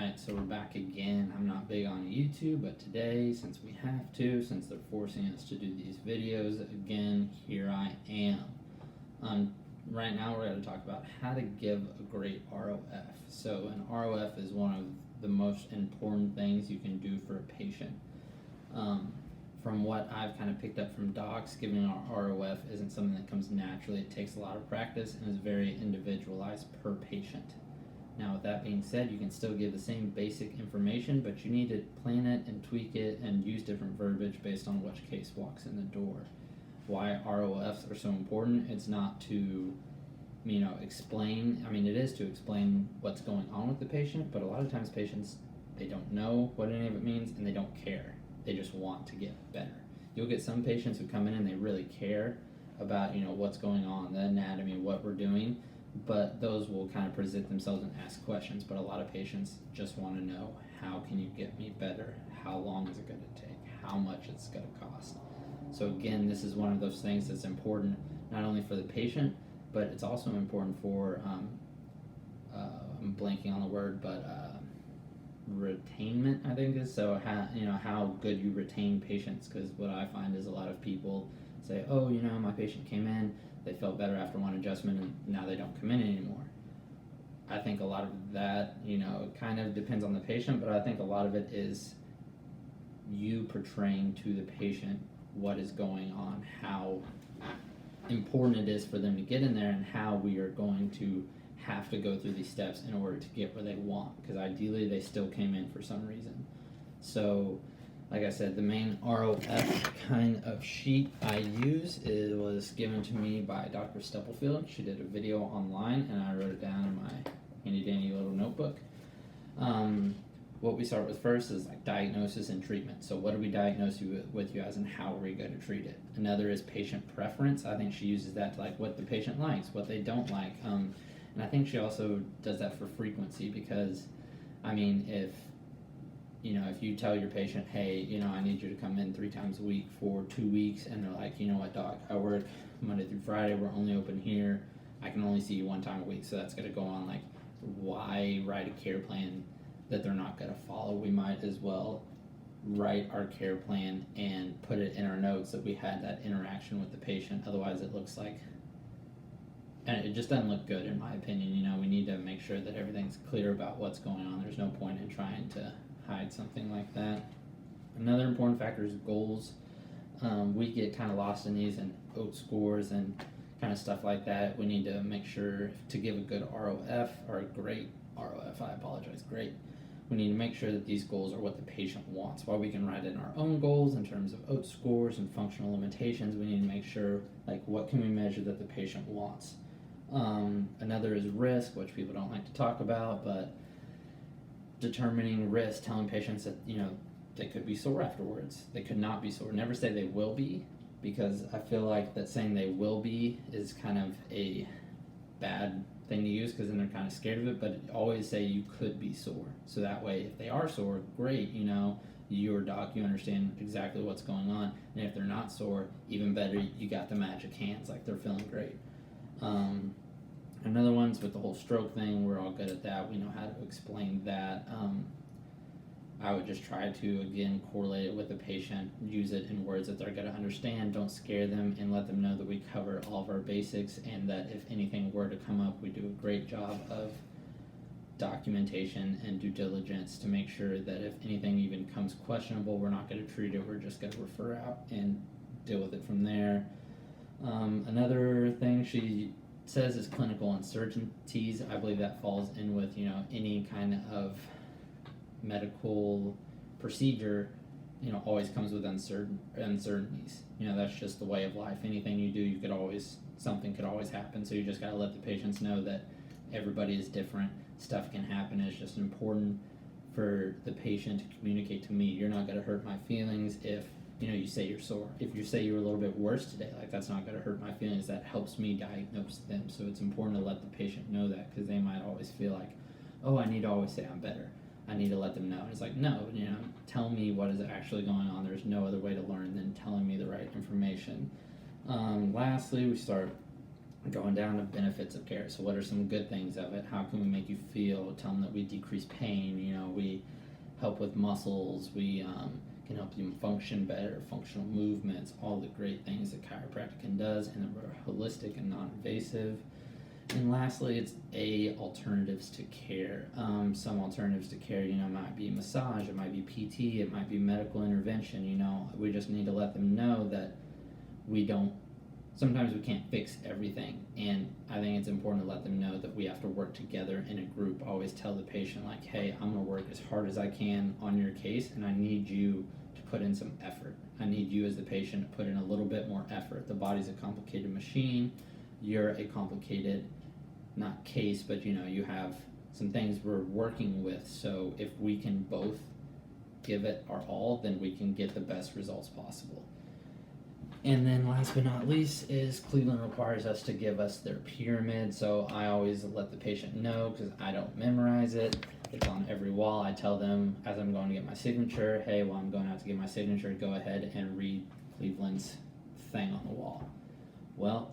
Alright, so we're back again. I'm not big on YouTube, but today, since we have to, since they're forcing us to do these videos, again, here I am. Right now we're going to talk about how to give a great ROF. So an ROF is one of the most important things you can do for a patient. From what I've kind of picked up from docs, giving an ROF isn't something that comes naturally. It takes a lot of practice and is very individualized per patient. Now, with that being said, you can still give the same basic information, but you need to plan it and tweak it and use different verbiage based on which case walks in the door. Why ROFs are so important, it's not to, explain. It is to explain what's going on with the patient, but a lot of times patients, they don't know what any of it means and they don't care. They just want to get better. You'll get some patients who come in and they really care about, what's going on, the anatomy, what we're doing, but those will kind of present themselves and ask questions. But a lot of patients just want to know, how can you get me better? How long is it going to take? How much it's going to cost? So again, this is one of those things that's important not only for the patient, but it's also important for, I'm blanking on the word, but retainment, I think is. So how good you retain patients, because what I find is a lot of people say, oh, my patient came in, they felt better after one adjustment and now they don't come in anymore. I think a lot of that, it kind of depends on the patient, but I think a lot of it is you portraying to the patient what is going on, how important it is for them to get in there, and how we are going to have to go through these steps in order to get where they want, because ideally they still came in for some reason. So like I said, the main ROF kind of sheet I use was given to me by Dr. Stubblefield. She did a video online and I wrote it down in my handy dandy little notebook. What we start with first is like diagnosis and treatment. So what do we diagnose you with you as, and how are we going to treat it? Another is patient preference. I think she uses that to like what the patient likes, what they don't like. And I think she also does that for frequency, because if you tell your patient, hey, I need you to come in 3 times a week for 2 weeks, and they're like, you know what, doc, I work Monday through Friday, we're only open here, I can only see you 1 time a week, so that's going to go on. Like, why write a care plan that they're not going to follow? We might as well write our care plan and put it in our notes that we had that interaction with the patient. Otherwise it looks like, and it just doesn't look good in my opinion. We need to make sure that everything's clear about what's going on. There's no point in trying to hide something like that. Another important factor is goals. We get kind of lost in these and OAT scores and kind of stuff like that. We need to make sure to give a good ROF, or a great ROF, great. We need to make sure that these goals are what the patient wants. While we can write in our own goals in terms of OAT scores and functional limitations, we need to make sure, like, what can we measure that the patient wants. Another is risk, which people don't like to talk about, but determining risk, telling patients that, they could be sore afterwards. They could not be sore. Never say they will be, because I feel like that saying they will be is kind of a bad thing to use, because then they're kind of scared of it. But always say you could be sore. So that way, if they are sore, great, you or doc, you understand exactly what's going on. And if they're not sore, even better, you got the magic hands, like they're feeling great. Another one's with the whole stroke thing. We're all good at that. We know how to explain that. I would just try to, again, correlate it with the patient, use it in words that they're going to understand. Don't scare them, and let them know that we cover all of our basics, and that if anything were to come up, we do a great job of documentation and due diligence to make sure that if anything even comes questionable, we're not going to treat it. We're just going to refer out and deal with it from there. Another thing she says is clinical uncertainties. I believe that falls in with, any kind of medical procedure, always comes with uncertainties. That's just the way of life. Anything you do, something could always happen. So you just got to let the patients know that everybody is different. Stuff can happen. It's just important for the patient to communicate to me, you're not going to hurt my feelings if you say you're sore. If you say you're a little bit worse today, like, that's not going to hurt my feelings. That helps me diagnose them. So it's important to let the patient know that, because they might always feel like, oh, I need to always say I'm better. I need to let them know. And it's like, no, tell me what is actually going on. There's no other way to learn than telling me the right information. Lastly, we start Going down to benefits of care. So what are some good things of it? How can we make you feel? Tell them that we decrease pain. We help with muscles. We can help you function better, functional movements, all the great things that chiropractic does, and we're holistic and non-invasive. And lastly, it's alternatives to care. Some alternatives to care, might be massage, it might be PT, it might be medical intervention. We just need to let them know that sometimes we can't fix everything. And I think it's important to let them know that we have to work together in a group. Always tell the patient, like, hey, I'm going to work as hard as I can on your case, and I need you to put in some effort. I need you as the patient to put in a little bit more effort. The body's a complicated machine. You're a complicated, not case, but you have some things we're working with. So if we can both give it our all, then we can get the best results possible. And then last but not least is Cleveland requires us to give us their pyramid. So I always let the patient know, because I don't memorize it. It's on every wall. I tell them as I'm going to get my signature, hey, while I'm going out to get my signature, go ahead and read Cleveland's thing on the wall. Well,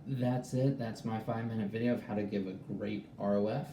that's it. That's my 5-minute video of how to give a great ROF.